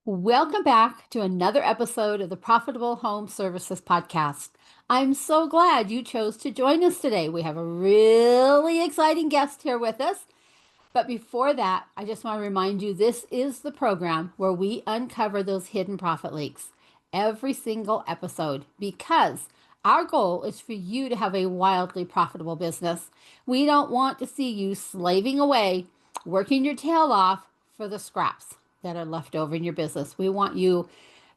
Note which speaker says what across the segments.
Speaker 1: Welcome back to another episode of the Profitable Home Services Podcast. I'm so glad you chose to join us today. We have a really exciting guest here with us. But before that, I just want to remind you this is the program where we uncover those hidden profit leaks every single episode because our goal is for you to have a wildly profitable business. We don't want to see you slaving away, working your tail off for the scraps that are left over in your business. We want you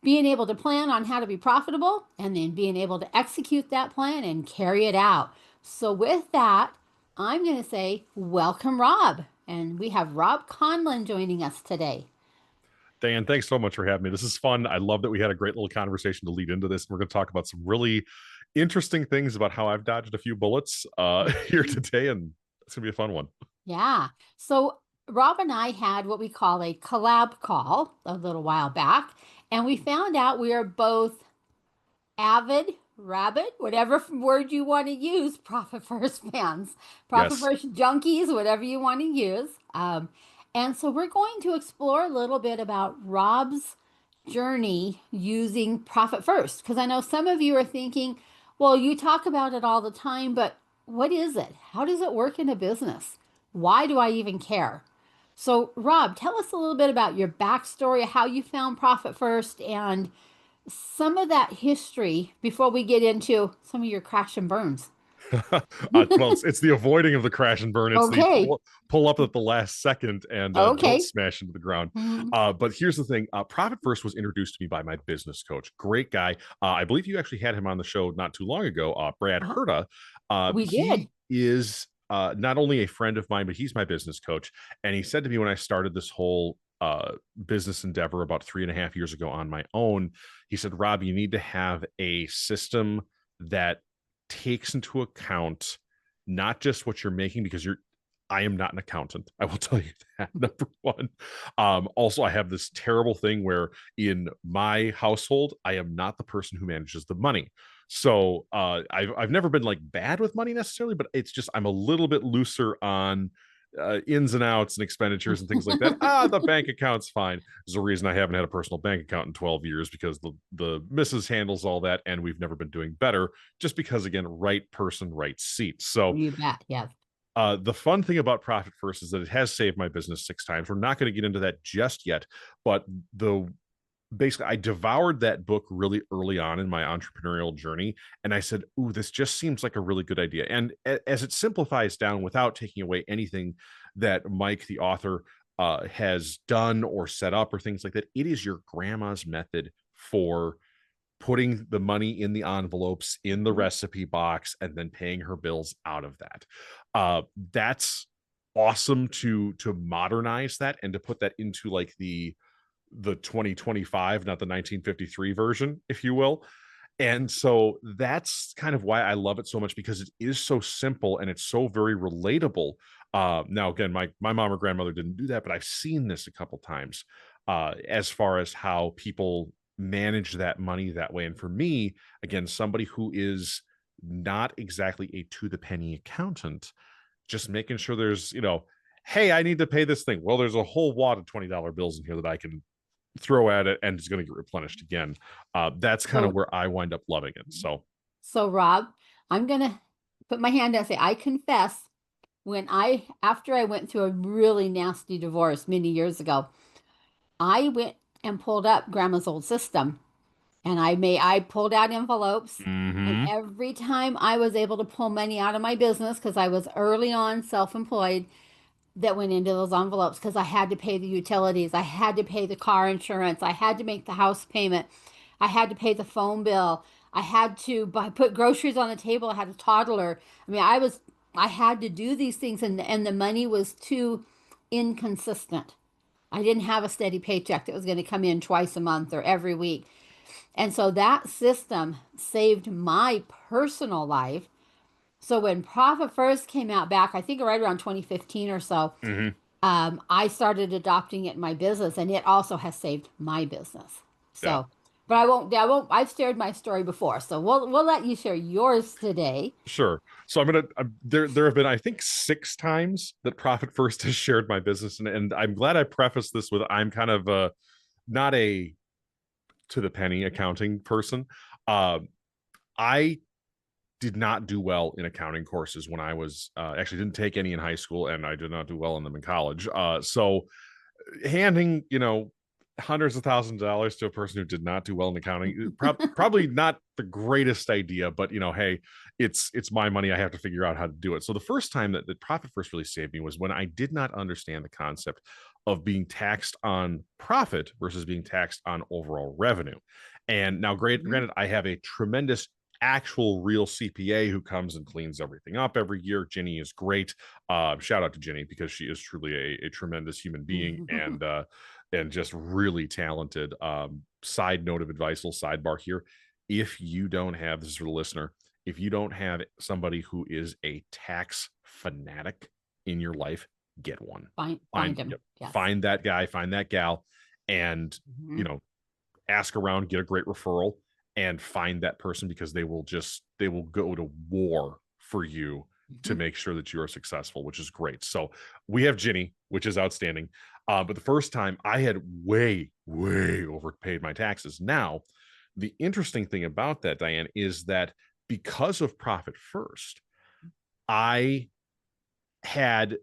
Speaker 1: being able to plan on how to be profitable and then being able to execute that plan and carry it out. So, with that, I'm going to say, welcome, Robb. And we have Robb Conlon joining us today.
Speaker 2: Diane, thanks so much for having me. This is fun. I love that we had a great little conversation to lead into this. We're going to talk about some really interesting things about how I've dodged a few bullets here today, and it's going to be a fun one.
Speaker 1: Yeah. So, Robb and I had what we call a collab call a little while back, and we found out we are both avid, rabid, whatever word you want to use, Profit First fans, Profit
Speaker 2: Yes.
Speaker 1: First junkies, whatever you want to use. And so we're going to explore a little bit about Robb's journey using Profit First, because I know some of you are thinking, well, you talk about it all the time, but what is it? How does it work in a business? Why do I even care? So, Robb, tell us a little bit about your backstory, how you found Profit First, and some of that history before we get into some of your crash and burns.
Speaker 2: Well, it's the avoiding of the crash and burn. It's the
Speaker 1: Okay.
Speaker 2: pull up at the last second and don't
Speaker 1: Okay.
Speaker 2: smash into the ground.
Speaker 1: Mhm.
Speaker 2: But here's the thing: Profit First was introduced to me by my business coach. Great guy. I believe you actually had him on the show not too long ago. Brad
Speaker 1: Uh-huh.
Speaker 2: Herta.
Speaker 1: We did.
Speaker 2: He is not only a friend of mine, but he's my business coach. And he said to me when I started this whole business endeavor about 3.5 years ago on my own, he said, Robb, you need to have a system that takes into account not just what you're making, because I am not an accountant. I will tell you that, number one. Also, I have this terrible thing where in my household, I am not the person who manages the money. So I've never been like bad with money necessarily, but it's just I'm a little bit looser on ins and outs and expenditures and things like that. The bank account's fine. There's a reason I haven't had a personal bank account in 12 years because the missus handles all that, and we've never been doing better. Just because, again, right person, right seat. So
Speaker 1: You bet. Yes.
Speaker 2: the fun thing about Profit First is that it has saved my business 6 times. We're not going to get into that just yet, but the basically I devoured that book really early on in my entrepreneurial journey, and I said, ooh, this just seems like a really good idea. And as it simplifies down without taking away anything that Mike the author has done or set up or things like that, it is your grandma's method for putting the money in the envelopes in the recipe box and then paying her bills out of that. That's awesome to modernize that and to put that into like the 2025, not the 1953 version, if you will. And so that's kind of why I love it so much, because it is so simple and it's so very relatable. Now, again, my mom or grandmother didn't do that, but I've seen this a couple times as far as how people manage that money that way. And for me, again, somebody who is not exactly a to the penny accountant, just making sure there's, hey, I need to pay this thing. Well, there's a whole wad of $20 bills in here that I can throw at it and it's going to get replenished again. That's kind of
Speaker 1: So,
Speaker 2: where I wind up loving it. So,
Speaker 1: so Robb, I'm gonna put my hand out and say I confess after I went through a really nasty divorce many years ago, I went and pulled up Grandma's old system, and I pulled out envelopes, and
Speaker 2: mm-hmm.
Speaker 1: every time I was able to pull money out of my business because I was early on self-employed, that went into those envelopes because I had to pay the utilities, I had to pay the car insurance, I had to make the house payment, I had to pay the phone bill, I had to put groceries on the table. I had a toddler. I mean, I had to do these things, and the money was too inconsistent. I didn't have a steady paycheck that was going to come in twice a month or every week. And so that system saved my personal life. So when Profit First came out back, I think right around 2015 or so,
Speaker 2: Mm-hmm.
Speaker 1: I started adopting it in my business, and it also has saved my business.
Speaker 2: Yeah,
Speaker 1: So, but I've shared my story before, so we'll let you share yours today.
Speaker 2: sure. So there have been, I think, 6 times that Profit First has shared my business. And I'm glad I preface this with I'm kind of not a to the penny accounting person. I did not do well in accounting courses when I was actually didn't take any in high school, and I did not do well in them in college. So handing, hundreds of thousands of dollars to a person who did not do well in accounting, probably not the greatest idea, but hey, it's my money. I have to figure out how to do it. So the first time that the Profit First really saved me was when I did not understand the concept of being taxed on profit versus being taxed on overall revenue. And now, granted, I have a tremendous actual real CPA who comes and cleans everything up every year. Ginny is great. Shout out to Ginny, because she is truly a tremendous human being, and just really talented. Side note of advice, little sidebar here. If you don't have, this is for the listener, if you don't have somebody who is a tax fanatic in your life, get one.
Speaker 1: Find him.
Speaker 2: Yep,
Speaker 1: Yes.
Speaker 2: find that guy, find that gal, and ask around, get a great referral, and find that person, because they will go to war for you to make sure that you are successful, which is great. So we have Ginny, which is outstanding. But the first time I had way overpaid my taxes. Now, the interesting thing about that, Diane, is that because of Profit First, I had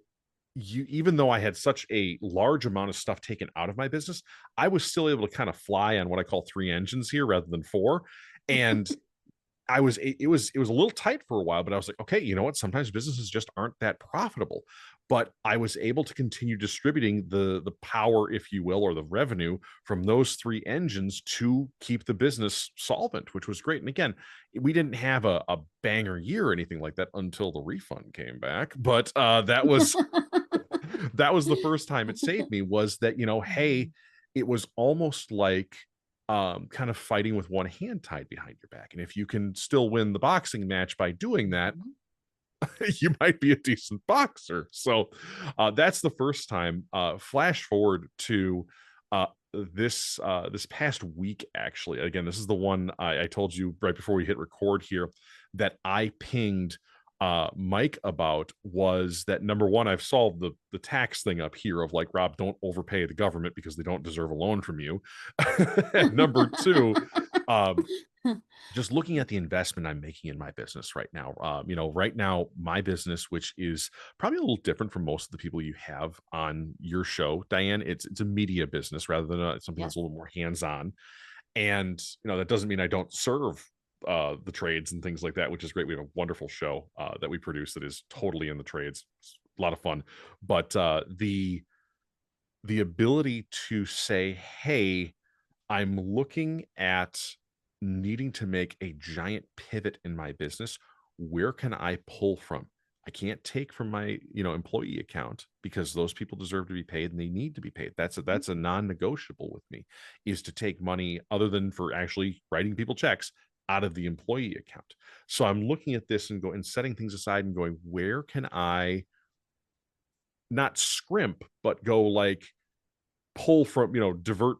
Speaker 2: even though I had such a large amount of stuff taken out of my business, I was still able to kind of fly on what I call 3 engines here rather than 4. And it was a little tight for a while, but I was like, okay, you know what? Sometimes businesses just aren't that profitable. But I was able to continue distributing the power, if you will, or the revenue from those 3 engines to keep the business solvent, which was great. And again, we didn't have a banger year or anything like that until the refund came back. But that was the first time it saved me, was that, hey, it was almost like kind of fighting with one hand tied behind your back. And if you can still win the boxing match by doing that, you might be a decent boxer. So that's the first time. Flash forward to this past week, actually. Again, this is the one I told you right before we hit record here that I pinged Mike about. Was that, number one, I've solved the tax thing up here of like, Rob, don't overpay the government because they don't deserve a loan from you. And number two, just looking at the investment I'm making in my business right now. Right now, my business, which is probably a little different from most of the people you have on your show, Diane, it's a media business rather than something that's a little more hands-on. And that doesn't mean I don't serve the trades and things like that, which is great. We have a wonderful show that we produce that is totally in the trades. It's a lot of fun. But the ability to say, hey, I'm looking at needing to make a giant pivot in my business. Where can I pull from? I can't take from my employee account, because those people deserve to be paid and they need to be paid. That's a non-negotiable with me, is to take money other than for actually writing people checks out of the employee account. So I'm looking at this and setting things aside and going, where can I not scrimp, but go like pull from, divert,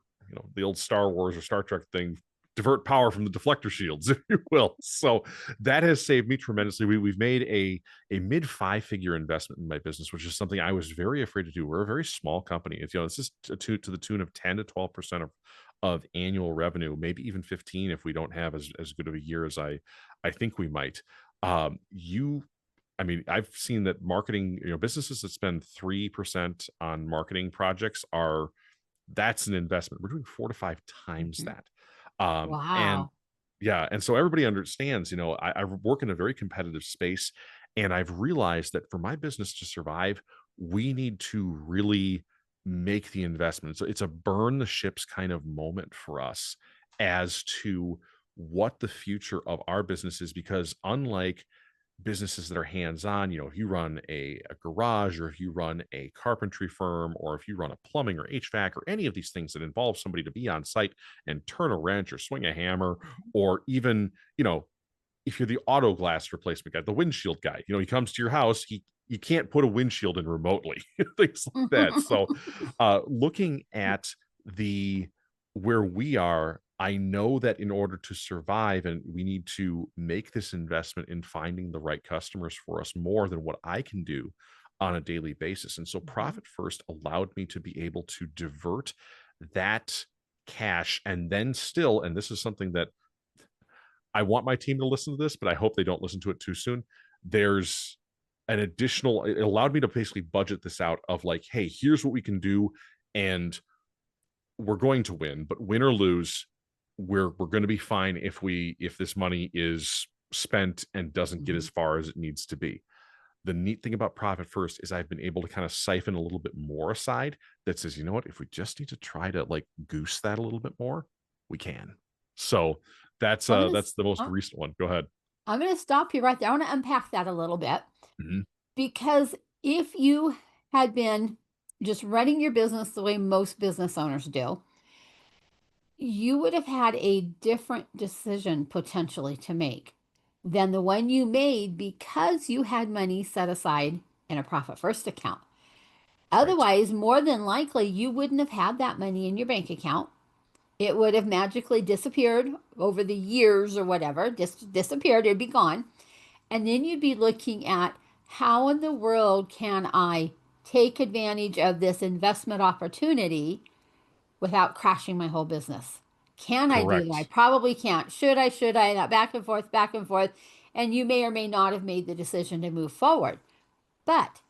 Speaker 2: the old Star Wars or Star Trek thing, divert power from the deflector shields, if you will. So that has saved me tremendously. We've made a mid 5-figure investment in my business, which is something I was very afraid to do. We're a very small company. It's, this is to the tune of 10 to 12% of annual revenue, maybe even 15 if we don't have as good of a year as I think we might. I've seen that marketing, businesses that spend 3% on marketing projects that's an investment. We're doing 4 to 5 times that.
Speaker 1: Wow.
Speaker 2: And yeah. And so everybody understands, I work in a very competitive space, and I've realized that for my business to survive, we need to really make the investment. So it's a burn the ships kind of moment for us as to what the future of our business is, because unlike businesses that are hands-on, if you run a garage, or if you run a carpentry firm, or if you run a plumbing or HVAC or any of these things that involve somebody to be on site and turn a wrench or swing a hammer, or even, if you're the auto glass replacement guy, the windshield guy, he comes to your house, you can't put a windshield in remotely, things like that. So looking at where we are, I know that in order to survive, and we need to make this investment in finding the right customers for us more than what I can do on a daily basis. And so Profit First allowed me to be able to divert that cash, and then still, and this is something that I want my team to listen to this, but I hope they don't listen to it too soon. There's an additional, it allowed me to basically budget this out of like, hey, here's what we can do, and we're going to win, but win or lose, we're going to be fine if this money is spent and doesn't get as far as it needs to be. The neat thing about Profit First is I've been able to kind of siphon a little bit more aside that says, you know what, if we just need to try to like goose that a little bit more, we can. So that's the most recent one. Go ahead.
Speaker 1: I'm going to stop you right there. I want to unpack that a little bit
Speaker 2: Mhm.
Speaker 1: because if you had been just running your business the way most business owners do, you would have had a different decision potentially to make than the one you made because you had money set aside in a Profit First account.
Speaker 2: Right.
Speaker 1: Otherwise, more than likely, you wouldn't have had that money in your bank account. It would have magically disappeared over the years or whatever, just disappeared, it'd be gone. And then you'd be looking at how in the world can I take advantage of this investment opportunity without crashing my whole business? Can I do that? I
Speaker 2: Correct.
Speaker 1: probably can't. Should I? Should I? That back and forth, back and forth. And you may or may not have made the decision to move forward. But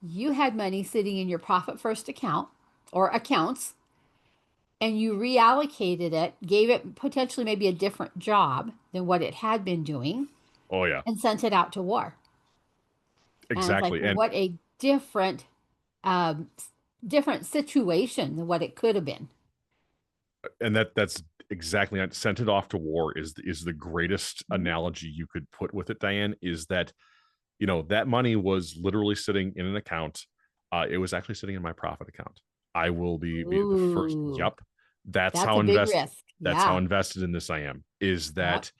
Speaker 1: you had money sitting in your Profit First account or accounts, and you reallocated it, gave it potentially maybe a different job than what it had been doing,
Speaker 2: Oh yeah,
Speaker 1: and sent it out to war. And it's like,
Speaker 2: exactly. And
Speaker 1: what a um, different situation than what it could have been.
Speaker 2: that's exactly it. Sent it off to war is the greatest
Speaker 1: Mhm.
Speaker 2: analogy you could put with it, Diane, is that, you know, that money was literally sitting in an account. It was actually sitting in my profit account. I will be the first.
Speaker 1: Ooh,
Speaker 2: Yep. That's
Speaker 1: that's
Speaker 2: how
Speaker 1: a big
Speaker 2: invest
Speaker 1: risk.
Speaker 2: that's how
Speaker 1: Yeah.
Speaker 2: invested in this I am. Is
Speaker 1: Yep.
Speaker 2: that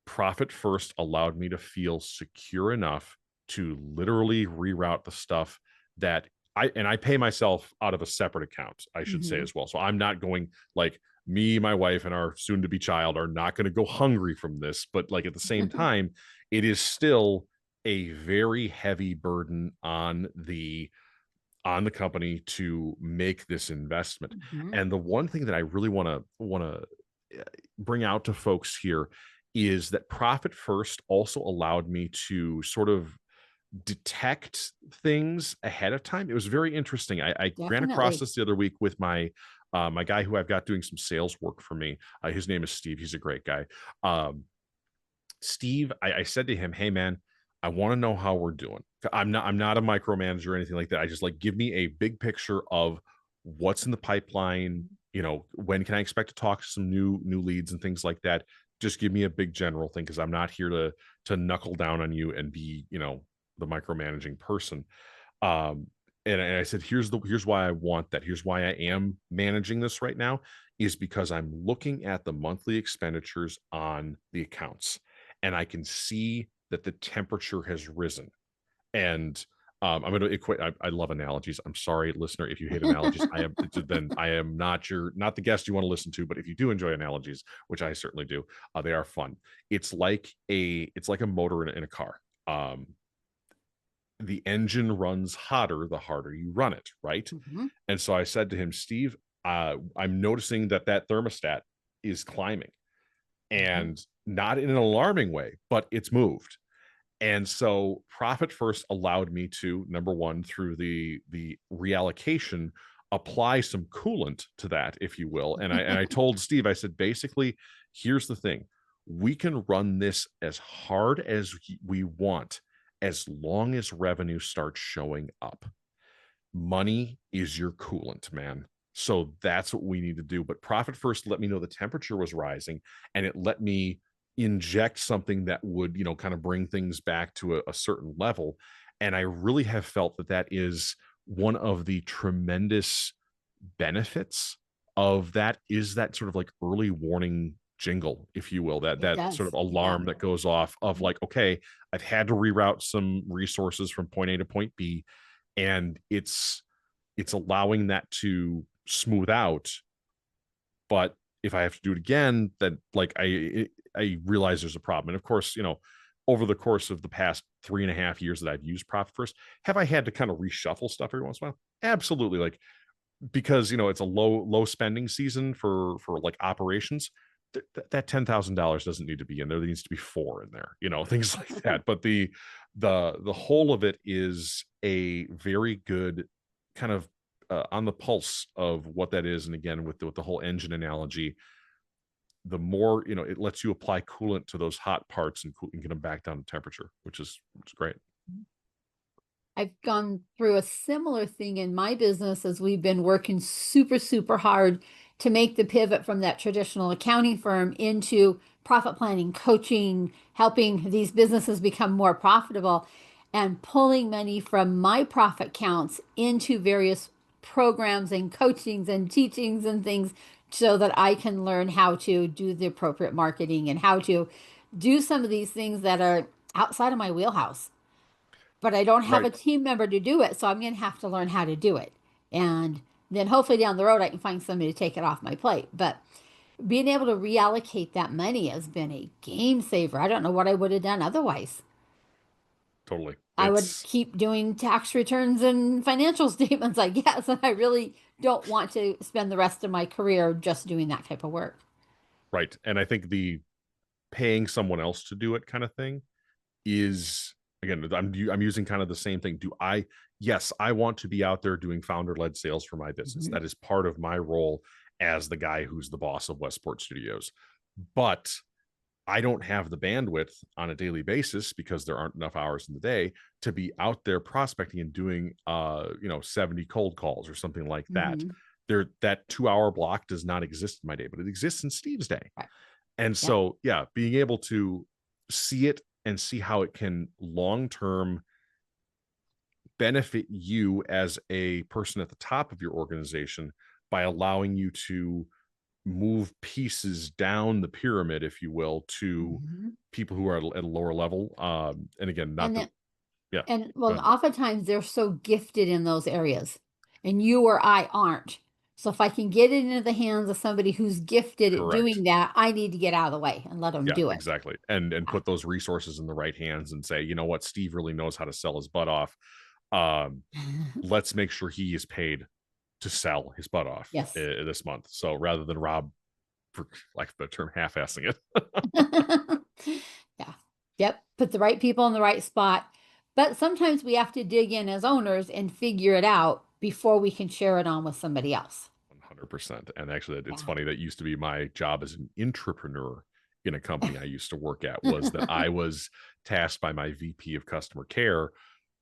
Speaker 2: Profit First allowed me to feel secure enough to literally reroute the stuff that I pay myself out of a separate account, I should say
Speaker 1: Hmm.
Speaker 2: as well. So I'm not going like me, my wife, and our soon to be child are not going to go hungry from this. But like at the same time, it is still a very heavy burden on the company to make this investment.
Speaker 1: Hmm.
Speaker 2: And the one thing that I really want to bring out to folks here is that Profit First also allowed me to sort of detect things ahead of time. It was very interesting. I ran across
Speaker 1: Definitely.
Speaker 2: this the other week with my guy who I've got doing some sales work for me. His name is Steve. He's a great guy. Steve, I said to him, "Hey man, I want to know how we're doing. I'm not a micromanager or anything like that. I just like give me a big picture of what's in the pipeline. You know, when can I expect to talk to some new leads and things like that. Just give me a big general thing because I'm not here to knuckle down on you and be, you know, the micromanaging person." Um, and I said, here's why I want that. Here's why I am managing this right now is because I'm looking at the monthly expenditures on the accounts and I can see that the temperature has risen. And I'm going to equate. I love analogies. I'm sorry, listener, if you hate analogies. I am not the guest you want to listen to. But if you do enjoy analogies, which I certainly do, they are fun. It's like a motor in a car. The engine runs hotter the harder you run it, right?
Speaker 1: Hmm.
Speaker 2: And so I said to him, Steve, I'm noticing that thermostat is climbing,
Speaker 1: Hmm.
Speaker 2: and not in an alarming way, but it's moved. And so Profit First allowed me to, number one, through the reallocation, apply some coolant to that, if you will. And I told Steve, I said, basically, here's the thing. We can run this as hard as we want as long as revenue starts showing up. Money is your coolant, man. So that's what we need to do. But Profit First let me know the temperature was rising, and it let me inject something that would, you know, kind of bring things back to a certain level. And I really have felt that is one of the tremendous benefits of that, is that sort of like early warning jingle, if you will, that
Speaker 1: It
Speaker 2: sort
Speaker 1: does.
Speaker 2: of
Speaker 1: Yeah.
Speaker 2: alarm that goes off of like, okay, I've had to reroute some resources from point A to point B, and it's allowing that to smooth out. But if I have to do it again, then like I realize there's a problem. And of course, you know, over the course of the past 3.5 years that I've used Profit First, have I had to kind of reshuffle stuff every once in a while? Absolutely. Like because it's a low spending season for like operations. That $10,000 doesn't need to be in there. There needs to be 4 in there, things like that. But the whole of it is a very good kind of on the pulse of what that is. And again, with the whole engine analogy, the more it lets you apply coolant to those hot parts and get them back down to temperature, which is great.
Speaker 1: I've gone through a similar thing in my business as we've been working super, super hard to make the pivot from that traditional accounting firm into profit planning, coaching, helping these businesses become more profitable, and pulling money from my profit counts into various programs and coachings and teachings and things so that I can learn how to do the appropriate marketing and how to do some of these things that are outside of my wheelhouse, but I don't have
Speaker 2: Right.
Speaker 1: a team member to do it. So I'm going to have to learn how to do it. And then hopefully down the road, I can find somebody to take it off my plate. But being able to reallocate that money has been a game saver. I don't know what I would have done otherwise.
Speaker 2: Totally.
Speaker 1: I would
Speaker 2: It's
Speaker 1: keep doing tax returns and financial statements, I guess. And I really don't want to spend the rest of my career just doing that type of work.
Speaker 2: right. And I think the paying someone else to do it kind of thing is, again, I'm using kind of the same thing. Yes, I want to be out there doing founder-led sales for my business.
Speaker 1: Mhm.
Speaker 2: That is part of my role as the guy who's the boss of Westport Studios. But I don't have the bandwidth on a daily basis, because there aren't enough hours in the day, to be out there prospecting and doing 70 cold calls or something like that.
Speaker 1: Mhm.
Speaker 2: That 2-hour block does not exist in my day, but it exists in Steve's day.
Speaker 1: Right.
Speaker 2: And
Speaker 1: Yep.
Speaker 2: so, yeah, being able to see it and see how it can long term benefit you as a person at the top of your organization by allowing you to move pieces down the pyramid, if you will, to
Speaker 1: Mhm.
Speaker 2: people who are at a lower level. And again, not
Speaker 1: And
Speaker 2: that,
Speaker 1: then,
Speaker 2: yeah,
Speaker 1: and
Speaker 2: go
Speaker 1: well,
Speaker 2: ahead.
Speaker 1: oftentimes they're so gifted in those areas, and you or I aren't. So if I can get it into the hands of somebody who's gifted at
Speaker 2: Correct.
Speaker 1: doing that, I need to get out of the way and let them
Speaker 2: Yeah,
Speaker 1: do it.
Speaker 2: exactly. And put those resources in the right hands and say, you know what, Steve really knows how to sell his butt off. Um, let's make sure he is paid to sell his butt off
Speaker 1: Yes.
Speaker 2: this month. So rather than Rob, for lack of a better term, half-assing it.
Speaker 1: Yeah. Yep. Put the right people in the right spot. But sometimes we have to dig in as owners and figure it out before we can share it on with somebody else.
Speaker 2: 100%. And actually, it's
Speaker 1: Yeah.
Speaker 2: funny, that used to be my job as an entrepreneur in a company I used to work at, was that I was tasked by my VP of customer care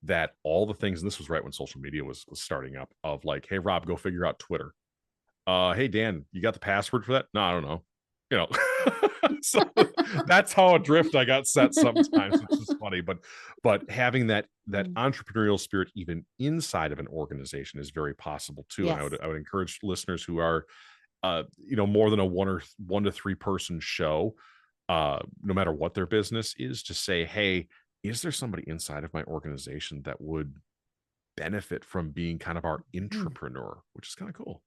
Speaker 2: that all the things, and this was right when social media was starting up, of like, hey, Rob, go figure out Twitter. Hey, Dan, you got the password for that? No, I don't know. So that's how adrift I got set sometimes, which is funny. But having that
Speaker 1: Mm.
Speaker 2: entrepreneurial spirit even inside of an organization is very possible too. And
Speaker 1: Yes.
Speaker 2: I would encourage listeners who are more than a 1 to 3 person show, no matter what their business is, to say, hey, is there somebody inside of my organization that would benefit from being kind of our
Speaker 1: Mm.
Speaker 2: entrepreneur, which is kind of cool.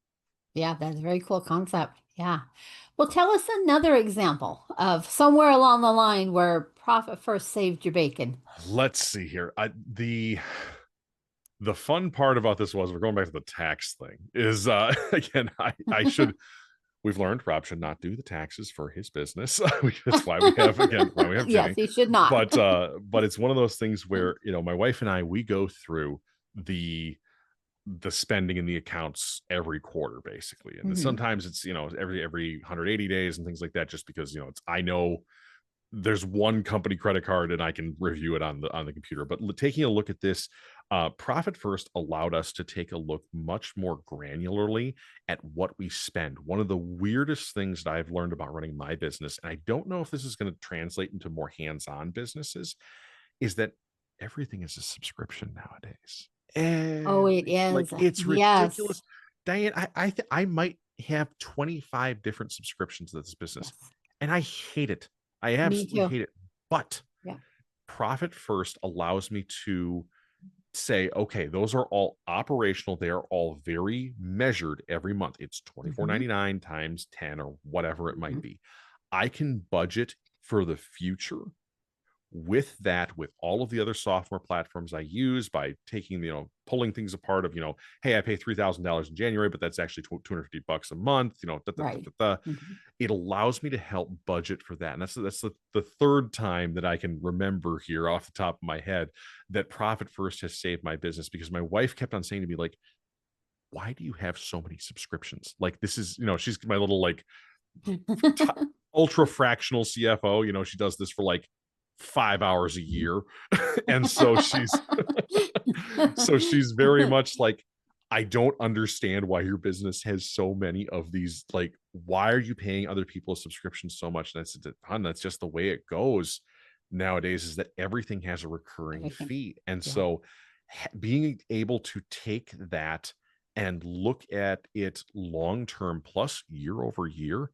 Speaker 1: Yeah, that's a very cool concept. Yeah. Well, tell us another example of somewhere along the line where profit first saved your bacon.
Speaker 2: Let's see here. The fun part about this was, we're going back to the tax thing, is again, I should, we've learned Rob should not do the taxes for his business. That's why we have, again, why we have
Speaker 1: Yes,
Speaker 2: Jenny.
Speaker 1: you should not.
Speaker 2: But it's one of those things where, my wife and I, we go through the spending in the accounts every quarter, basically. And
Speaker 1: Hmm.
Speaker 2: sometimes it's, every 180 days and things like that, just because, I know there's one company credit card and I can review it on the computer. But taking a look at this, Profit First allowed us to take a look much more granularly at what we spend. One of the weirdest things that I've learned about running my business, and I don't know if this is going to translate into more hands-on businesses, is that everything is a subscription nowadays.
Speaker 1: Oh, it
Speaker 2: Like,
Speaker 1: is.
Speaker 2: it's
Speaker 1: Yes.
Speaker 2: ridiculous. Diane, I might have 25 different subscriptions to this business,
Speaker 1: Yes.
Speaker 2: and I hate it. I
Speaker 1: Me
Speaker 2: absolutely
Speaker 1: too.
Speaker 2: hate it. But
Speaker 1: Yeah.
Speaker 2: Profit First allows me to say, okay, those are all operational. They are all very measured every month. It's
Speaker 1: Hmm.
Speaker 2: 24.99 times 10 or whatever it might
Speaker 1: Hmm.
Speaker 2: be. I can budget for the future with that, with all of the other software platforms I use, by taking, pulling things apart of, hey, I pay $3,000 in January, but that's actually $250 a month,
Speaker 1: Right. Mhm.
Speaker 2: it allows me to help budget for that. And that's the third time that I can remember here off the top of my head that Profit First has saved my business, because my wife kept on saying to me, like, why do you have so many subscriptions? Like, this is, she's my little like t- ultra fractional CFO. She does this for like 5 hours a year. And so she's very much like, I don't understand why your business has so many of these. Like, why are you paying other people a subscription so much? And I said, hon, that's just the way it goes nowadays, is that everything has a recurring
Speaker 1: Everything.
Speaker 2: fee. And
Speaker 1: Yeah.
Speaker 2: so being able to take that and look at it long term plus year over year,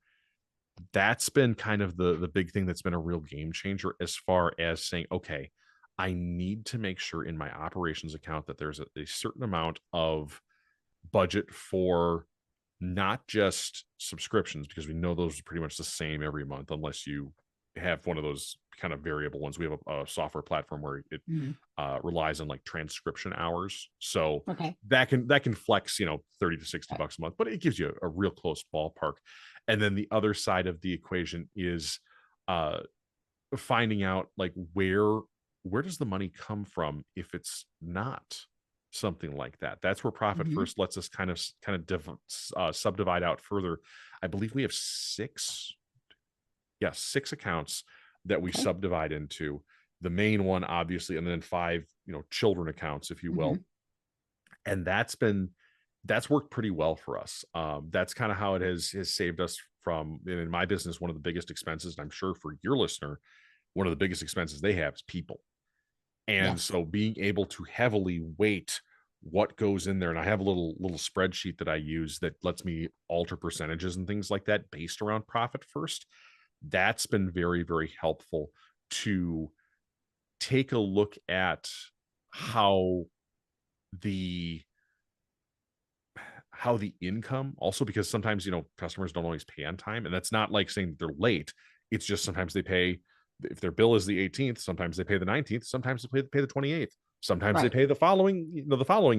Speaker 2: that's been kind of the big thing that's been a real game changer, as far as saying, okay, I need to make sure in my operations account that there's a certain amount of budget for not just subscriptions, because we know those are pretty much the same every month, unless you have one of those kind of variable ones. We have a software platform where it
Speaker 1: Mhm.
Speaker 2: relies on like transcription hours, so
Speaker 1: Okay.
Speaker 2: that can flex, 30 to 60
Speaker 1: Right.
Speaker 2: bucks a month, but it gives you a real close ballpark. And then the other side of the equation is uh finding out, like, where does the money come from if it's not something like that. That's where Profit
Speaker 1: Mhm.
Speaker 2: First lets us subdivide out further. I believe we have six accounts that we
Speaker 1: Okay.
Speaker 2: subdivide into. The main one, obviously, and then five, children accounts, if you will.
Speaker 1: Mhm.
Speaker 2: And that's worked pretty well for us. That's kind of how it has saved us from, in my business, one of the biggest expenses, and I'm sure for your listener, one of the biggest expenses they have is people. And
Speaker 1: Yes.
Speaker 2: so being able to heavily weight what goes in there, and I have a little spreadsheet that I use that lets me alter percentages and things like that based around Profit First. That's been very, very helpful to take a look at how the income also, because sometimes, customers don't always pay on time, and that's not like saying they're late. It's just sometimes they pay, if their bill is the 18th, sometimes they pay the 19th, sometimes they pay the 28th, sometimes they
Speaker 1: Right.
Speaker 2: pay the following,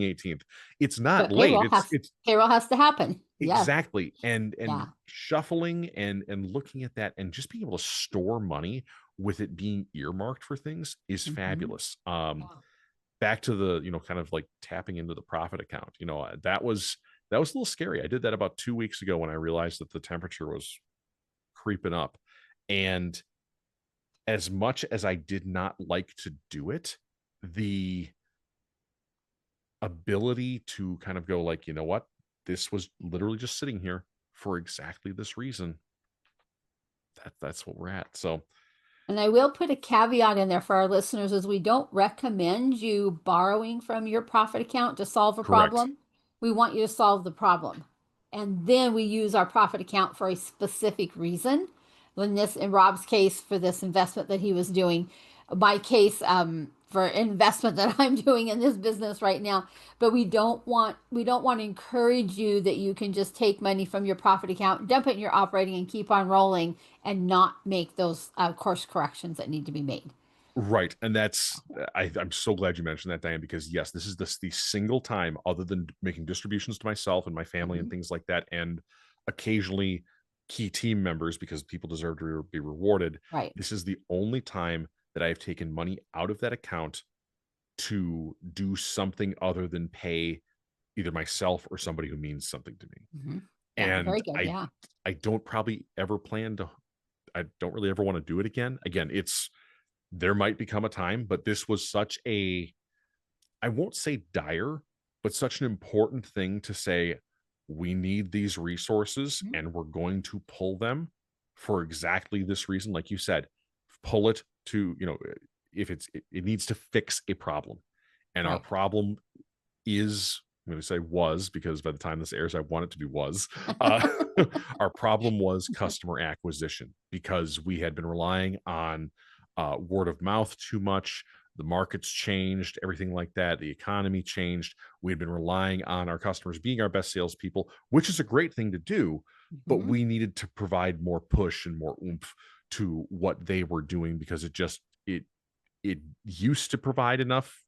Speaker 2: 18th. It's not
Speaker 1: But
Speaker 2: late.
Speaker 1: payroll
Speaker 2: it's
Speaker 1: has
Speaker 2: it's
Speaker 1: payroll has to happen. Yes.
Speaker 2: exactly. And
Speaker 1: Yeah.
Speaker 2: shuffling and looking at that, and just being able to store money with it being earmarked for things, is
Speaker 1: Mhm.
Speaker 2: fabulous.
Speaker 1: Yeah.
Speaker 2: Back to the, kind of like tapping into the profit account, that was a little scary. I did that about 2 weeks ago when I realized that the temperature was creeping up. And as much as I did not like to do it, the ability to kind of go like, what, this was literally just sitting here for exactly this reason, that's what we're at. So
Speaker 1: And I will put a caveat in there for our listeners, is we don't recommend you borrowing from your profit account to solve a
Speaker 2: correct.
Speaker 1: problem. We want you to solve the problem. And then we use our profit account for a specific reason. In Rob's case, for this investment that he was doing, my case, for investment that I'm doing in this business right now. But we don't want to encourage you that you can just take money from your profit account, dump it in your operating, and keep on rolling, and not make those course corrections that need to be made.
Speaker 2: Right. And I'm so glad you mentioned that, Diane, because yes, this is the single time, other than making distributions to myself and my family and
Speaker 1: Mhm.
Speaker 2: things like that, and occasionally key team members, because people deserve to be rewarded.
Speaker 1: Right.
Speaker 2: This is the only time that I've taken money out of that account to do something other than pay either myself or somebody who means something to me.
Speaker 1: Hmm. Yeah.
Speaker 2: And
Speaker 1: Very good.
Speaker 2: I
Speaker 1: Yeah.
Speaker 2: I don't probably ever plan to, I don't really ever want to do it again. Again, there might become a time, but this was such a, I won't say dire, but such an important thing to say, we need these resources
Speaker 1: Mhm.
Speaker 2: and we're going to pull them for exactly this reason. Like you said, pull it to, if it needs to fix a problem. And our
Speaker 1: Right.
Speaker 2: problem is, I'm going to say was, because by the time this airs, I want it to be was. Uh, our problem was customer acquisition, because we had been relying on word of mouth too much. The markets changed, everything like that. The economy changed. We had been relying on our customers being our best salespeople, which is a great thing to do, but
Speaker 1: Hmm.
Speaker 2: we needed to provide more push and more oomph to what they were doing, because it used to provide enough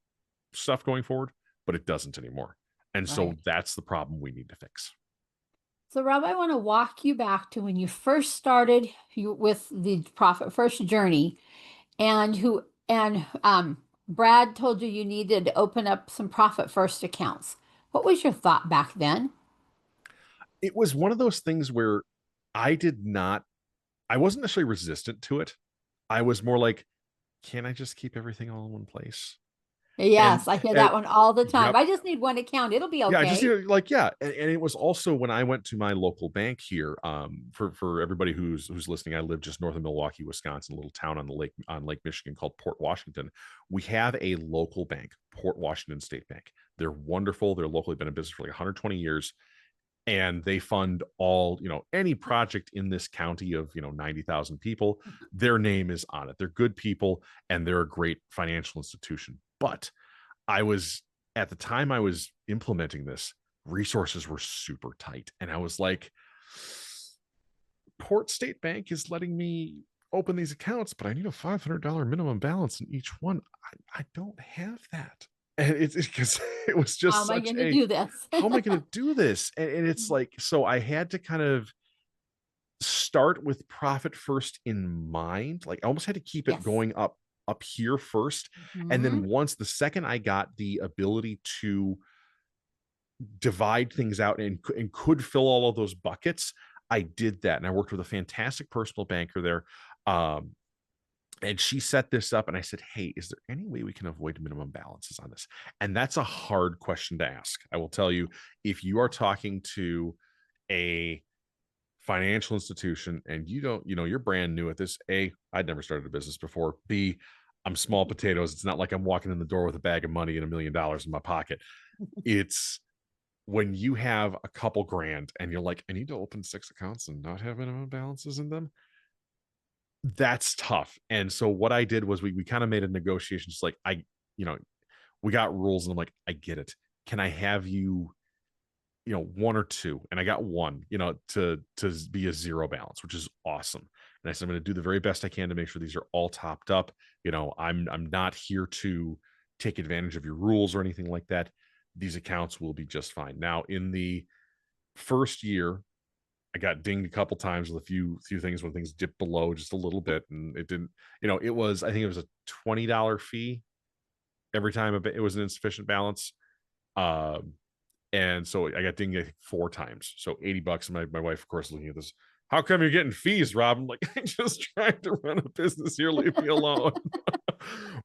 Speaker 2: stuff going forward, but it doesn't anymore. And so
Speaker 1: Right.
Speaker 2: that's the problem we need to fix.
Speaker 1: So, Rob, I want to walk you back to when you first started with the Profit First journey, and Brad told you you needed to open up some Profit First accounts. What was your thought back then?
Speaker 2: It was one of those things where I did not, I wasn't necessarily resistant to it. I was more like, can I just keep everything all in one place? And,
Speaker 1: Yes, I hear
Speaker 2: and
Speaker 1: that one all the time.
Speaker 2: yep.
Speaker 1: I just need one account. It'll be
Speaker 2: Yeah, I just
Speaker 1: okay.
Speaker 2: like yeah, and it was also when I went to my local bank here. For everybody who's listening, I live just north of Milwaukee, Wisconsin, a little town on Lake Michigan called Port Washington. We have a local bank, Port Washington State Bank. They're wonderful. They're locally been in business for like 120 years, and they fund all any project in this county of 90,000 people. Their name is on it. They're good people, and they're a great financial institution. But I was at the time I was implementing this, resources were super tight. And I was like, Port State Bank is letting me open these accounts, but I need a $500 minimum balance in each one. I don't have that. And it's because it was
Speaker 1: How
Speaker 2: just
Speaker 1: am I
Speaker 2: such
Speaker 1: going to
Speaker 2: a
Speaker 1: do this?
Speaker 2: how am I going to do this? And it's like, so I had to kind of start with profit first in mind. Like I almost had to keep it
Speaker 1: Yes.
Speaker 2: going up here first. And then
Speaker 1: Hmm.
Speaker 2: once the second I got the ability to divide things out and could fill all of those buckets, I did that. And I worked with a fantastic personal banker there. Um, and she set this up, and I said, hey, is there any way we can avoid minimum balances on this? And that's a hard question to ask. I will tell you, if you are talking to a financial institution and you don't, you're brand new at this, A, I'd never started a business before. B, I'm small potatoes. It's not like I'm walking in the door with a bag of money and $1 million in my pocket. It's when you have a couple grand and you're like, I need to open 6 accounts and not have minimum balances in them. That's tough. And so what I did was we kind of made a negotiation. Just like you know, we got rules, and I'm like, I get it. Can I have you, one or two? And I got one, to be a zero balance, which is awesome. And I said, I'm going to do the very best I can to make sure these are all topped up. I'm not here to take advantage of your rules or anything like that. These accounts will be just fine. Now, in the first year, I got dinged a couple times with a few things when things dipped below just a little bit, and it didn't. It was, I think it was a $20 fee every time it was an insufficient balance. Um, and so I got dinged, I think, 4 times. So $80. And my wife, of course, looking at this, how come you're getting fees, Rob? I'm like, I'm just trying to run a business here. Leave me alone.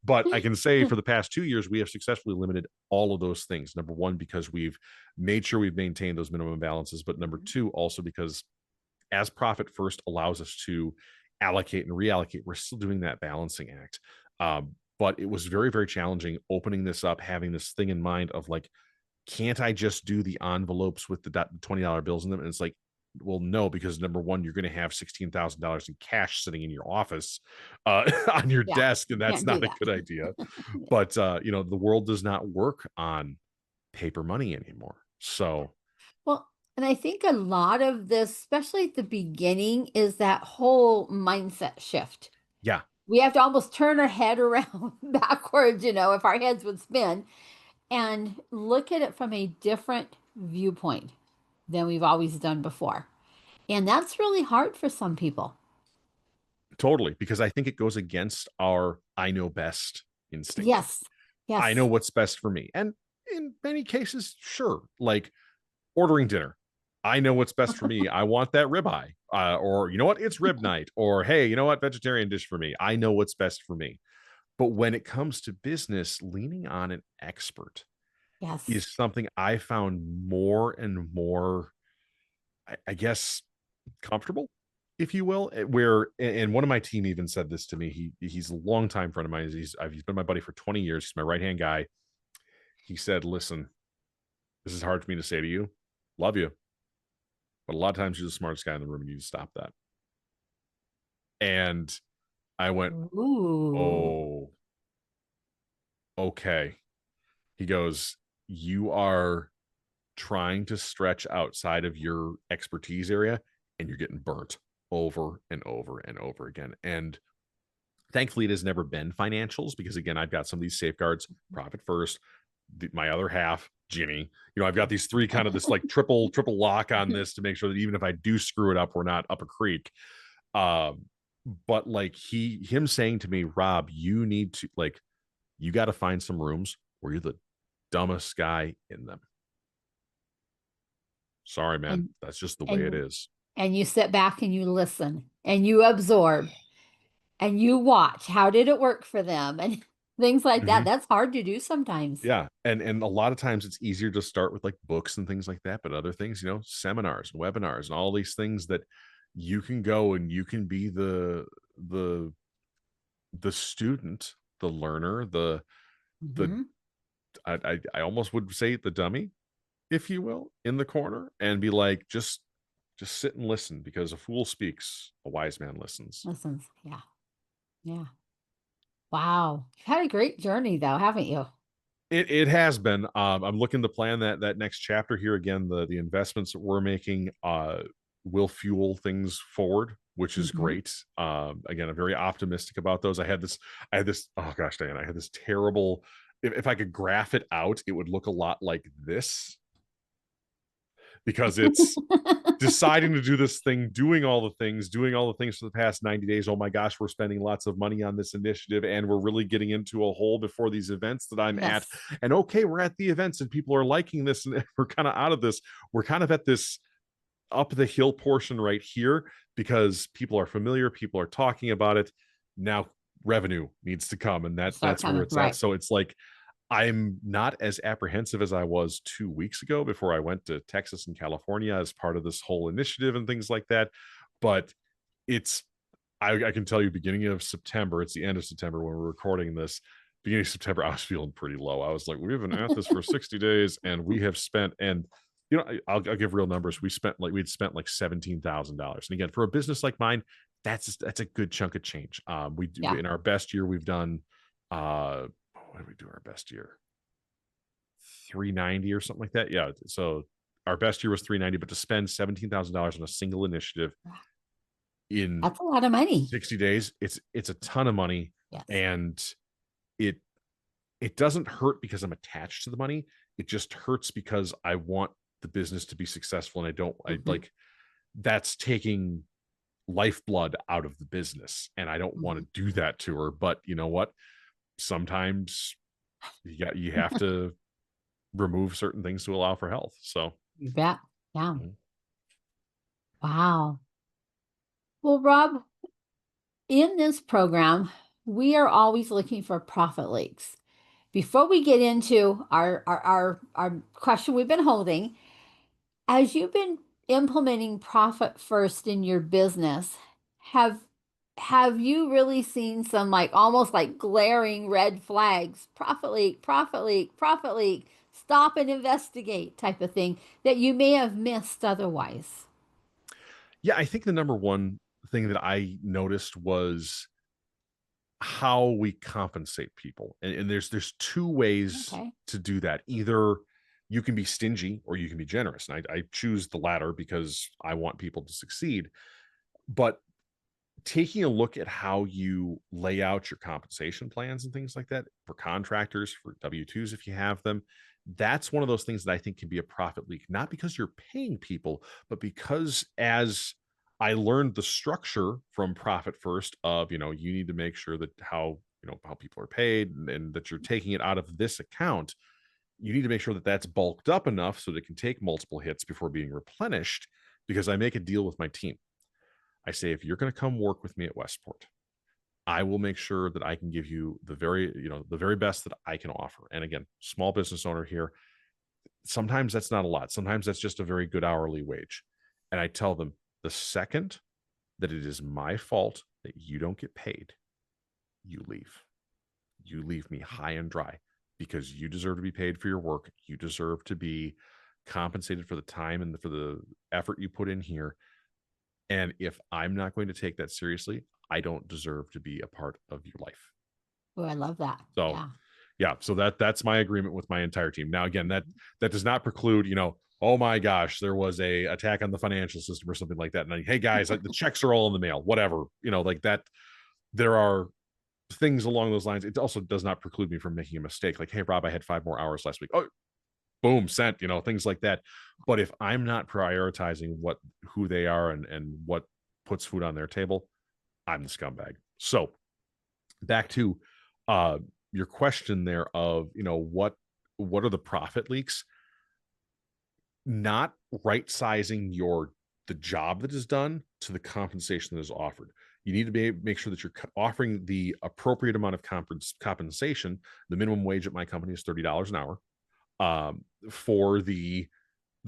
Speaker 2: But I can say for the past 2 years, we have successfully limited all of those things. Number one, because we've made sure we've maintained those minimum balances. But number two, also because as profit first allows us to allocate and reallocate, we're still doing that balancing act. But it was very, very challenging opening this up, having this thing in mind of like, can't I just do the envelopes with the $20 bills in them? And it's like, well, no, because number one, you're going to have $16,000 in cash sitting in your office on your
Speaker 1: Yeah,
Speaker 2: desk, and
Speaker 1: you
Speaker 2: that's
Speaker 1: can't do
Speaker 2: not a
Speaker 1: that.
Speaker 2: good idea. But the world does not work on paper money anymore. So
Speaker 1: Well, and I think a lot of this, especially at the beginning, is that whole mindset shift.
Speaker 2: yeah,
Speaker 1: We have to almost turn our head around backwards, if our heads would spin, and look at it from a different viewpoint than we've always done before. And that's really hard for some people.
Speaker 2: totally. Because I think it goes against our I know best instinct.
Speaker 1: Yes.
Speaker 2: I know
Speaker 1: Yes.
Speaker 2: what's best for me. And in many cases, sure, like ordering dinner. I know what's best for me. I want that ribeye. Or you know what? It's rib night. Or hey, you know what? Vegetarian dish for me. I know what's best for me. But when it comes to business, leaning on an expert is
Speaker 1: Yes.
Speaker 2: something I found more and more, I guess, comfortable, if you will. Where and one of my team even said this to me. He's a longtime friend of mine. He's been my buddy for 20 years. He's my right hand guy. He said, "Listen, this is hard for me to say to you. Love you, but a lot of times you're the smartest guy in the room, and you need to stop that." And I went,
Speaker 1: Ooh.
Speaker 2: oh, okay. He goes, you are trying to stretch outside of your expertise area, and you're getting burnt over and over and over again. And thankfully, it has never been financials because, again, I've got some of these safeguards, profit first. my other half, Ginny. I've got these three kind of this like triple lock on this to make sure that even if I do screw it up, we're not up a creek. But like him saying to me, Rob, you need to you got to find some rooms where you're the dumbest guy in them. Sorry, man. That's just the way it is.
Speaker 1: And you sit back and you listen and you absorb and you watch. How did it work for them? And things like that. That's hard to do sometimes.
Speaker 2: Yeah. And a lot of times it's easier to start with like books and things like that. But other things, seminars and webinars and all these things that you can go and you can be the student, the learner, I almost would say the dummy, if you will, in the corner, and be like, just sit and listen, because a fool speaks, a wise man listens.
Speaker 1: Yeah. Yeah. Wow. You've had a great journey though, haven't you?
Speaker 2: It has been. I'm looking to plan that next chapter here. Again, the investments that we're making will fuel things forward, which is great. Again, I'm very optimistic about those. I had this, oh gosh, Diane, I had this terrible, if I could graph it out, it would look a lot like this, because it's deciding to do this thing, doing all the things for the past 90 days. Oh my gosh, we're spending lots of money on this initiative, and we're really getting into a hole before these events that I'm at. And okay, we're at the events and people are liking this, and we're kind of out of this. We're kind of at this up the hill portion right here, because people are familiar, people are talking about it. Now revenue needs to come, and that's where it's at. So it's like, I'm not as apprehensive as I was 2 weeks ago before I went to Texas and California as part of this whole initiative and things like that. But I can tell you, beginning of September, it's the end of September when we're recording this, beginning of September, I was feeling pretty low. I was like, we've been at this for 60 days and we have spent, and I'll give real numbers. We'd spent like $17,000. And again, for a business like mine, that's a good chunk of change. We do, in our best year, we've done, what did we do our best year? 390 or something like that. Yeah. So our best year was 390, but to spend $17,000 on a single initiative that's a lot of money. 60 days, it's a ton of money.
Speaker 1: Yes.
Speaker 2: And it doesn't hurt because I'm attached to the money. It just hurts because I want the business to be successful, and I like, that's taking lifeblood out of the business, and I don't want to do that to her. But you know what? Sometimes you have to remove certain things to allow for health. So
Speaker 1: you bet. Yeah. Wow. Well, Rob, in this program, we are always looking for profit leaks. Before we get into our question we've been holding, as you've been implementing profit first in your business, have you really seen some almost like glaring red flags, profit leak, profit leak, profit leak, stop and investigate type of thing that you may have missed otherwise?
Speaker 2: Yeah, I think the number one thing that I noticed was how we compensate people. And there's two ways to do that. Either you can be stingy or you can be generous. And I choose the latter because I want people to succeed. But taking a look at how you lay out your compensation plans and things like that for contractors, for W-2s, if you have them, that's one of those things that I think can be a profit leak, not because you're paying people, but because as I learned the structure from Profit First of, you need to make sure that how people are paid, and that you're taking it out of this account. You need to make sure that that's bulked up enough so that it can take multiple hits before being replenished, because I make a deal with my team. I say, if you're going to come work with me at Westport, I will make sure that I can give you the very best that I can offer. And again, small business owner here, sometimes that's not a lot. Sometimes that's just a very good hourly wage. And I tell them, the second that it is my fault that you don't get paid, you leave. You leave me high and dry, because you deserve to be paid for your work. You deserve to be compensated for the time and for the effort you put in here. And if I'm not going to take that seriously, I don't deserve to be a part of your life.
Speaker 1: Oh, I love that.
Speaker 2: So yeah. So that's my agreement with my entire team. Now, again, that does not preclude, oh my gosh, there was a attack on the financial system or something like that. And hey guys, the checks are all in the mail, whatever, like that. There are things along those lines. It also does not preclude me from making a mistake. Like, hey, Rob, I had 5 more hours last week. Oh, boom, sent, things like that. But if I'm not prioritizing who they are and what puts food on their table, I'm the scumbag. So back to your question there of, what are the profit leaks? Not right sizing the job that is done to the compensation that is offered. You need to make sure that you're offering the appropriate amount of compensation. The minimum wage at my company is $30 an hour for the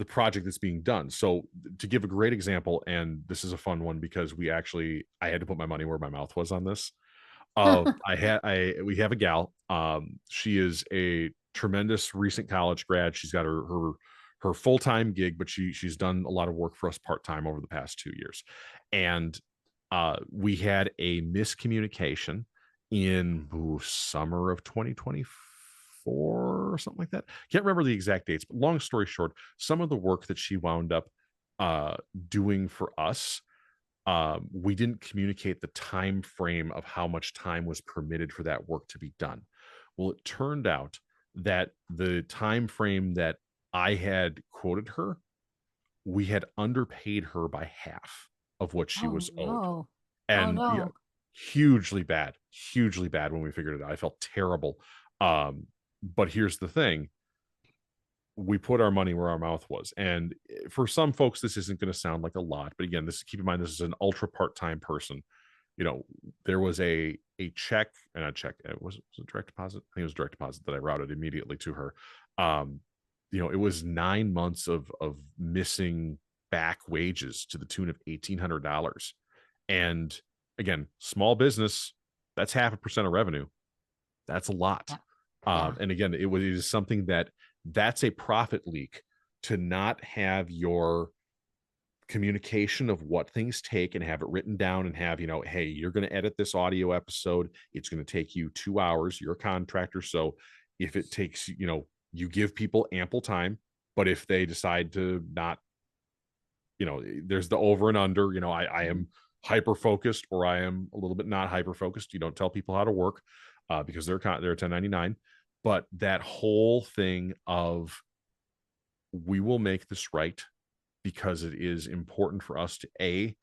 Speaker 2: project that's being done. So to give a great example, and this is a fun one because I had to put my money where my mouth was on this. We have a gal. She is a tremendous recent college grad. She's got her full-time gig, but she's done a lot of work for us part-time over the past 2 years. And we had a miscommunication in summer of 2024 or something like that. Can't remember the exact dates, but long story short, some of the work that she wound up doing for us, we didn't communicate the time frame of how much time was permitted for that work to be done. Well, it turned out that the time frame that I had quoted her, we had underpaid her by half of what she
Speaker 1: Oh
Speaker 2: was owed.
Speaker 1: no. Oh
Speaker 2: And
Speaker 1: no.
Speaker 2: hugely bad when we figured it out. I felt terrible. But here's the thing. We put our money where our mouth was. And for some folks, this isn't going to sound like a lot, but again, keep in mind, this is an ultra part-time person. There was a check, and a check, was it direct deposit? I think it was direct deposit that I routed immediately to her. It was 9 months of missing back wages to the tune of $1,800. And again, small business, that's 0.5% of revenue. That's a lot.
Speaker 1: Yeah.
Speaker 2: And again, it is something that's a profit leak, to not have your communication of what things take and have it written down and have, hey, you're going to edit this audio episode. It's going to take you 2 hours. You're a contractor. So if it takes, you give people ample time, but if they decide to not, there's the over and under, I am hyper focused, or I am a little bit not hyper focused. You don't tell people how to work because they're 1099. But that whole thing of, we will make this right because it is important for us to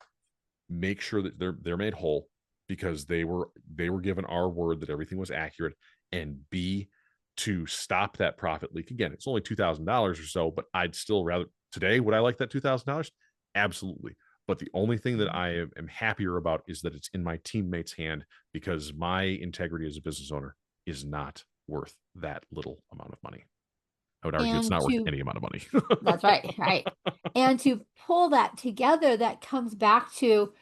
Speaker 2: make sure that they're made whole, because they were given our word that everything was accurate, and B, to stop that profit leak. Again, it's only $2,000 or so, but I'd still rather, today, would I like that $2,000? Absolutely. But the only thing that I am happier about is that it's in my teammates' hand, because my integrity as a business owner is not worth that little amount of money. I would argue it's
Speaker 1: And
Speaker 2: not worth any amount of money.
Speaker 1: that's right, right. And to pull that together, that comes back to,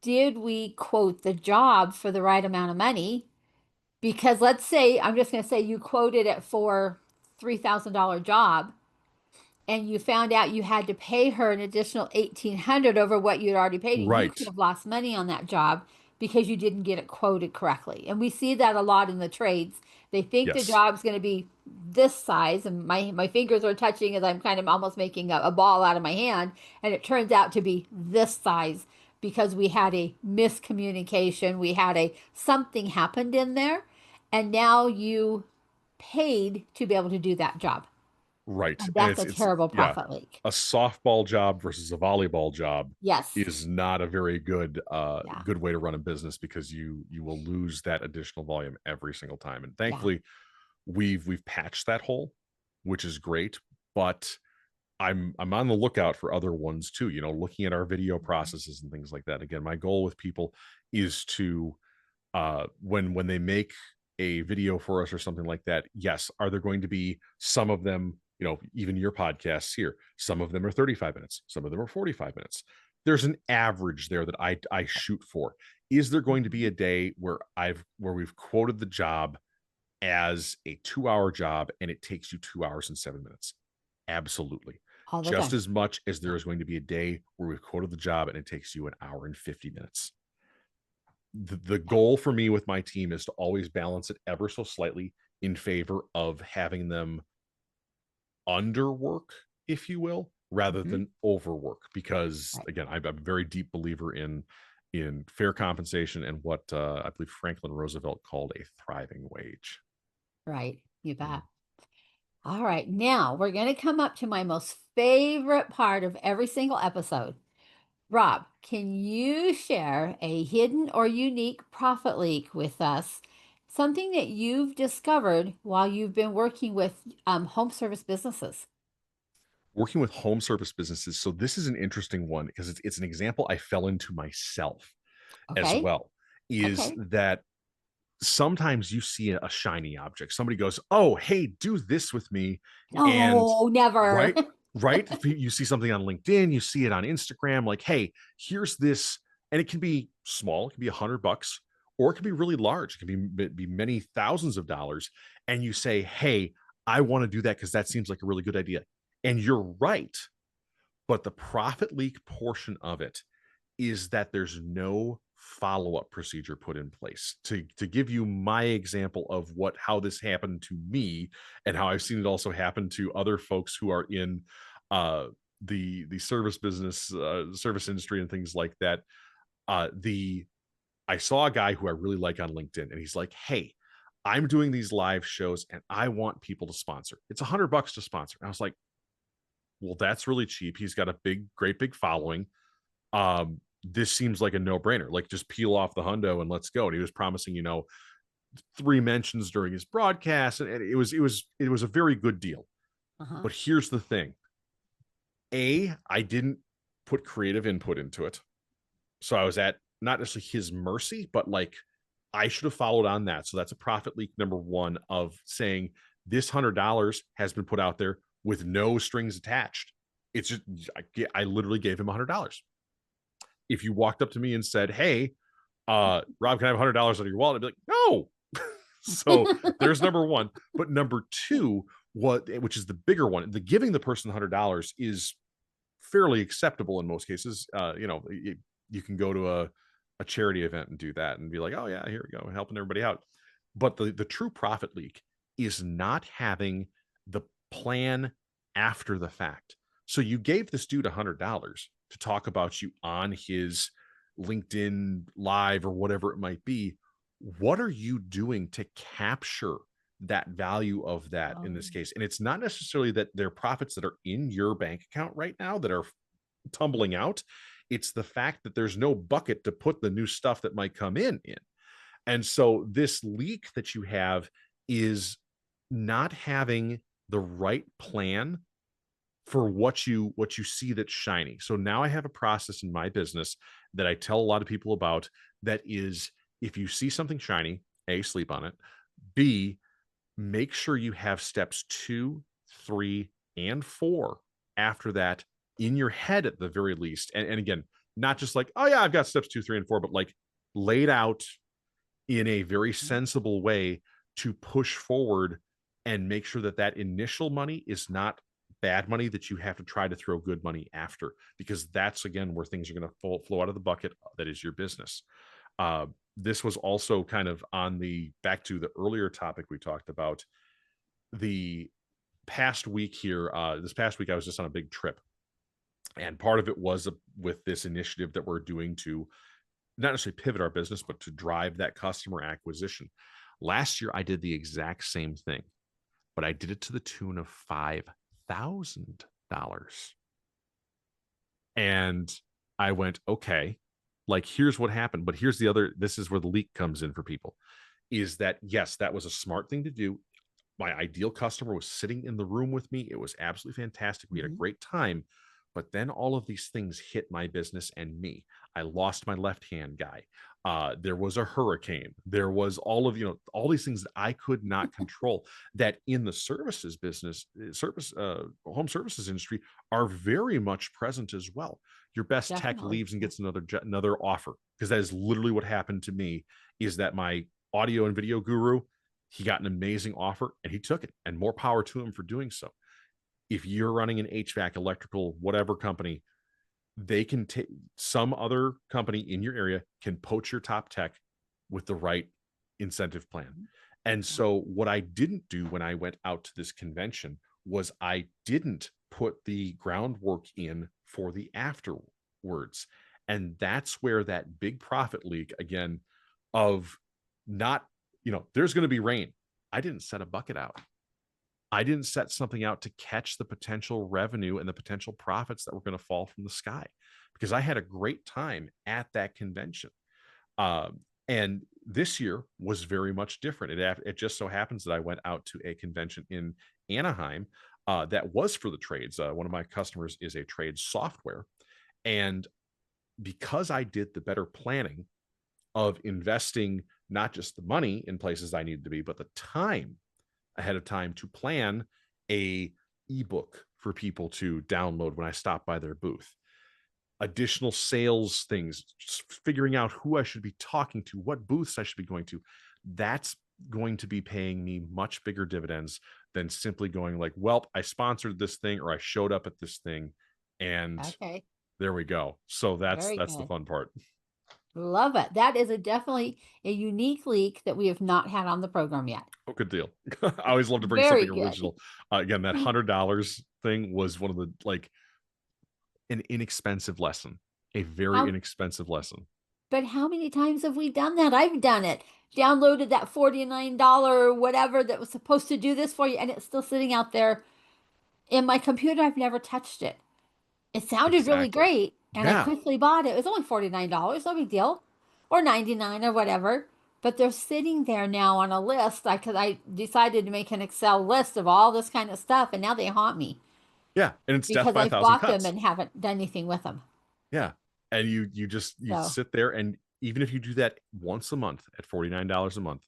Speaker 1: did we quote the job for the right amount of money? Because let's say, I'm just going to say you quoted it for $3,000 job, and you found out you had to pay her an additional 1,800 over what you'd already paid, and you could
Speaker 2: Right.
Speaker 1: have lost money on that job because you didn't get it quoted correctly. And we see that a lot in the trades. They think the
Speaker 2: Yes.
Speaker 1: job's going to be this size, and my fingers are touching as I'm kind of almost making a ball out of my hand, and it turns out to be this size because we had a miscommunication, we had a something happened in there, and now you paid to be able to do that job.
Speaker 2: Right.
Speaker 1: And
Speaker 2: And
Speaker 1: that's a terrible
Speaker 2: yeah,
Speaker 1: profit leak.
Speaker 2: a softball job versus a volleyball job
Speaker 1: Yes.
Speaker 2: is not a very good
Speaker 1: Yeah.
Speaker 2: good way to run a business, because you will lose that additional volume every single time. And
Speaker 1: Yeah.
Speaker 2: thankfully, we've patched that hole, which is great. But I'm on the lookout for other ones too, looking at our video processes and things like that. Again, my goal with people is to, when they make a video for us or something like that, yes, are there going to be some of them, even your podcasts here, some of them are 35 minutes, some of them are 45 minutes. There's an average there that I shoot for. Is there going to be a day where we've quoted the job as a 2-hour job and it takes you 2 hours and 7 minutes? Absolutely.
Speaker 1: All the
Speaker 2: Just
Speaker 1: time.
Speaker 2: as much as
Speaker 1: Yeah.
Speaker 2: there is going to be a day where we've quoted the job and it takes you an hour and 50 minutes. The goal for me with my team is to always balance it ever so slightly in favor of having them underwork, if you will, rather
Speaker 1: Mhm.
Speaker 2: than overwork. Because
Speaker 1: Right.
Speaker 2: again, I'm a very deep believer in in fair compensation and what I believe Franklin Roosevelt called a thriving wage.
Speaker 1: Right. You bet.
Speaker 2: Mm.
Speaker 1: All right. Now we're going to come up to my most favorite part of every single episode. Rob, can you share a hidden or unique profit leak with us? Something that you've discovered while you've been working with home service businesses.
Speaker 2: Working with home service businesses. So this is an interesting one because it's an example I fell into myself as
Speaker 1: Okay.
Speaker 2: well, is
Speaker 1: Okay.
Speaker 2: that sometimes you see a shiny object. Somebody goes, "Oh, hey, do this with me." And
Speaker 1: No, never.
Speaker 2: right, right. You see something on LinkedIn, you see it on Instagram, like, "Hey, here's this." And it can be small, it can be $100, or it can be really large. It can be many thousands of dollars. And you say, "Hey, I want to do that because that seems like a really good idea." And you're right. But the profit leak portion of it is that there's no follow-up procedure put in place. To give you my example of how this happened to me and how I've seen it also happen to other folks who are in uh the service business, service industry and things like that. The I saw a guy who I really like on LinkedIn, and he's like, "Hey, I'm doing these live shows and I want people to sponsor. It's $100 to sponsor." And I was like, "Well, that's really cheap." He's got a great big following. This seems like a no-brainer. Like, just peel off the hundo and let's go. And he was promising, 3 mentions during his broadcast, and it was a very good deal.
Speaker 1: Uh-huh.
Speaker 2: But here's the thing: I didn't put creative input into it, so I was at not necessarily his mercy, but like I should have followed on that. So that's a profit leak number one of saying this $100 has been put out there with no strings attached. It's just I literally gave him $100. If you walked up to me and said, "Hey, Rob, can I have $100 out of your wallet?" I'd be like, "No." So there's number one. But number two, which is the bigger one, the giving the person $100 is fairly acceptable in most cases. You can go to a charity event and do that and be like, "Oh yeah, here we go, helping everybody out." But the true profit leak is not having the plan after the fact. So you gave this dude $100 to talk about you on his LinkedIn live or whatever it might be. What are you doing to capture that value of that in
Speaker 1: Oh,
Speaker 2: this case? And it's not necessarily that they're profits that are in your bank account right now that are tumbling out. It's the fact that there's no bucket to put the new stuff that might come in. And so this leak that you have is not having the right plan for what you see that's shiny. So now I have a process in my business that I tell a lot of people about, that is, if you see something shiny, A, sleep on it. B, make sure you have steps 2, 3, and 4 after that in your head at the very least. And again, not just like, "Oh yeah, I've got steps 2, 3, and 4," but like laid out in a very sensible way to push forward and make sure that that initial money is not bad money that you have to try to throw good money after, because that's again where things are going to flow out of the bucket that is your business. uh, this was also kind of on the back to the earlier topic we talked about the past week here. This past week I was just on a big trip, and part of it was with this initiative that we're doing to not necessarily pivot our business, but to drive that customer acquisition. Last year, I did the exact same thing, but I did it to the tune of $5,000. And I went, okay, like, here's what happened. But here's this is where the leak comes in for people, is that, yes, that was a smart thing to do. My ideal customer was sitting in the room with me. It was absolutely fantastic. We had a
Speaker 1: mhm.
Speaker 2: great time. But then all of these things hit my business and me. I lost my left-hand guy. There was a hurricane. There was all these things that I could not control, that in the services business, home services industry, are very much present as well. Your best tech
Speaker 1: Definitely.
Speaker 2: leaves and
Speaker 1: Yeah.
Speaker 2: gets another offer, because that is literally what happened to me. Is that my audio and video guru, he got an amazing offer and he took it, and more power to him for doing so. If you're running an HVAC, electrical, whatever company, they can take some other company in your area can poach your top tech with the right incentive plan.
Speaker 1: Mhm.
Speaker 2: And
Speaker 1: Yeah.
Speaker 2: so what I didn't do when I went out to this convention was I didn't put the groundwork in for the afterwards. And that's where that big profit leak, again, of not, there's going to be rain. I didn't set a bucket out. I didn't set something out to catch the potential revenue and the potential profits that were going to fall from the sky, because I had a great time at that convention. And this year was very much different. It just so happens that I went out to a convention in Anaheim that was for the trades. One of my customers is a trade software. And because I did the better planning of investing not just the money in places I needed to be, but the time ahead of time to plan a ebook for people to download when I stop by their booth, additional sales things, figuring out who I should be talking to, what booths I should be going to, that's going to be paying me much bigger dividends than simply going like, well, I sponsored this thing or I showed up at this thing and
Speaker 1: Okay.
Speaker 2: there we go. So that's
Speaker 1: Very
Speaker 2: the
Speaker 1: good.
Speaker 2: fun part.
Speaker 1: Love it. That is definitely a unique leak that we have not had on the program yet.
Speaker 2: Oh, good deal. I always love to bring
Speaker 1: Very
Speaker 2: something
Speaker 1: good.
Speaker 2: original. Again, that $100 thing was one of the, like, an inexpensive lesson, a very
Speaker 1: How,
Speaker 2: inexpensive lesson.
Speaker 1: but how many times have we done that? I've done it. Downloaded that $49 whatever that was supposed to do this for you, and it's still sitting out there in my computer. I've never touched it. It sounded really
Speaker 2: Exactly.
Speaker 1: great, and I
Speaker 2: Yeah.
Speaker 1: quickly bought it. It was only $49, no big deal, or 99 or whatever. But they're sitting there now on a list. Because I decided to make an Excel list of all this kind of stuff, and now they haunt me
Speaker 2: Yeah. And it's death
Speaker 1: because
Speaker 2: by a
Speaker 1: I've
Speaker 2: thousand
Speaker 1: bought them
Speaker 2: cuts.
Speaker 1: and haven't done anything with them.
Speaker 2: Yeah. And you
Speaker 1: So,
Speaker 2: sit there, and even if you do that once a month at $49 a month,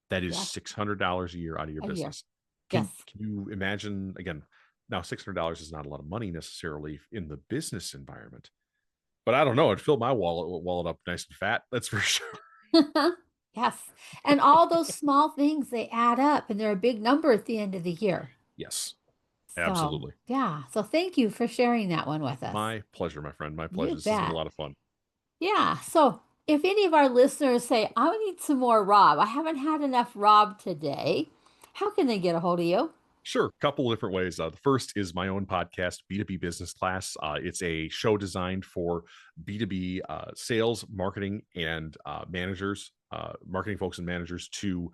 Speaker 2: that is
Speaker 1: yes,
Speaker 2: $600 a year out of your
Speaker 1: a year.
Speaker 2: business.
Speaker 1: Yes.
Speaker 2: Can you imagine, again, now $600 is not a lot of money necessarily in the business environment, but I don't know, it filled my wallet up nice and fat. That's for sure.
Speaker 1: Yes. And all those small things, they add up and they're a big number at the end of the year.
Speaker 2: Yes,
Speaker 1: So,
Speaker 2: absolutely.
Speaker 1: yeah. So thank you for sharing that one with us.
Speaker 2: My pleasure, my friend. My pleasure.
Speaker 1: You
Speaker 2: This has been a
Speaker 1: bet.
Speaker 2: lot of fun.
Speaker 1: Yeah. So if any of our listeners say, I need some more Rob, I haven't had enough Rob today, how can they get a hold of you?
Speaker 2: Sure, a couple of different ways. The first is my own podcast, B2B Business Class. It's a show designed for B2B sales, marketing, and managers, marketing folks and managers to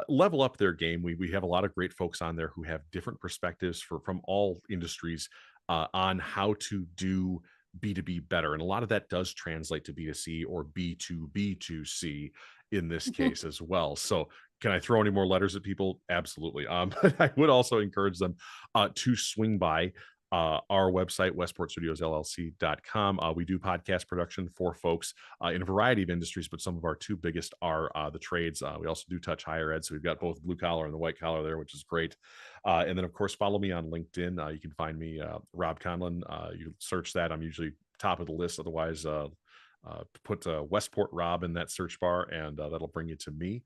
Speaker 2: level up their game. We have a lot of great folks on there who have different perspectives from all industries on how to do B2B better. And a lot of that does translate to B2C or B2B2C in this case as well. So can I throw any more letters at people? Absolutely. But I would also encourage them to swing by our website, westportstudiosllc.com. We do podcast production for folks in a variety of industries, but some of our two biggest are the trades. We also do touch higher ed. So we've got both blue collar and the white collar there, which is great. And then, of course, follow me on LinkedIn. You can find me, Robb Conlon. You search that. I'm usually top of the list. Otherwise, put Westport Robb in that search bar, and that'll bring you to me.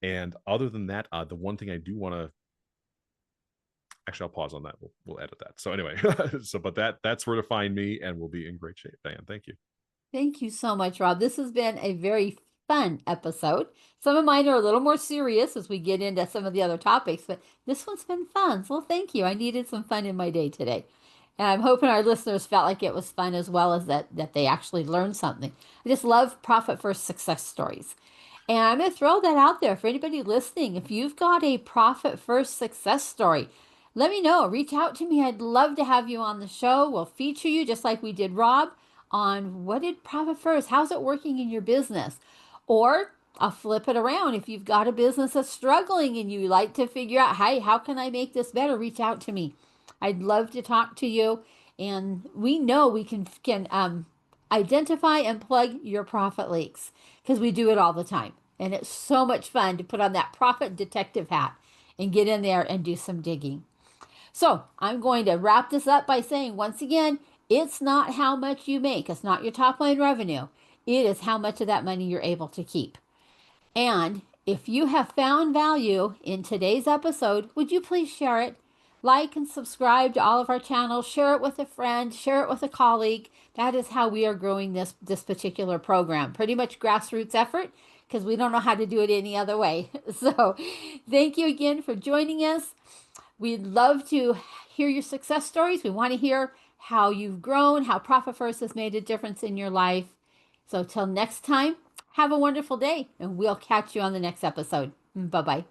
Speaker 2: And other than that, the one thing I do want to actually, I'll pause on that. We'll edit that. So anyway, but that's where to find me, and we'll be in great shape. Diane, thank you.
Speaker 1: Thank you so much, Rob. This has been a very fun episode. Some of mine are a little more serious as we get into some of the other topics, but this one's been fun. So thank you. I needed some fun in my day today. And I'm hoping our listeners felt like it was fun as well as that they actually learned something. I just love profit first success stories. And I'm going to throw that out there for anybody listening. If you've got a profit first success story, let me know. Reach out to me. I'd love to have you on the show. We'll feature you just like we did Rob on what did profit first? How's it working in your business? Or I'll flip it around. If you've got a business that's struggling and you like to figure out, hey, how can I make this better? Reach out to me. I'd love to talk to you. And we know we can identify and plug your profit leaks because we do it all the time. And it's so much fun to put on that profit detective hat and get in there and do some digging. So I'm going to wrap this up by saying once again, it's not how much you make. It's not your top line revenue. It is how much of that money you're able to keep. And if you have found value in today's episode, would you please share it? Like and subscribe to all of our channels. Share it with a friend. Share it with a colleague. That is how we are growing this particular program. Pretty much grassroots effort because we don't know how to do it any other way. So thank you again for joining us. We'd love to hear your success stories. We want to hear how you've grown, how Profit First has made a difference in your life. So till next time, have a wonderful day, and we'll catch you on the next episode. Bye bye.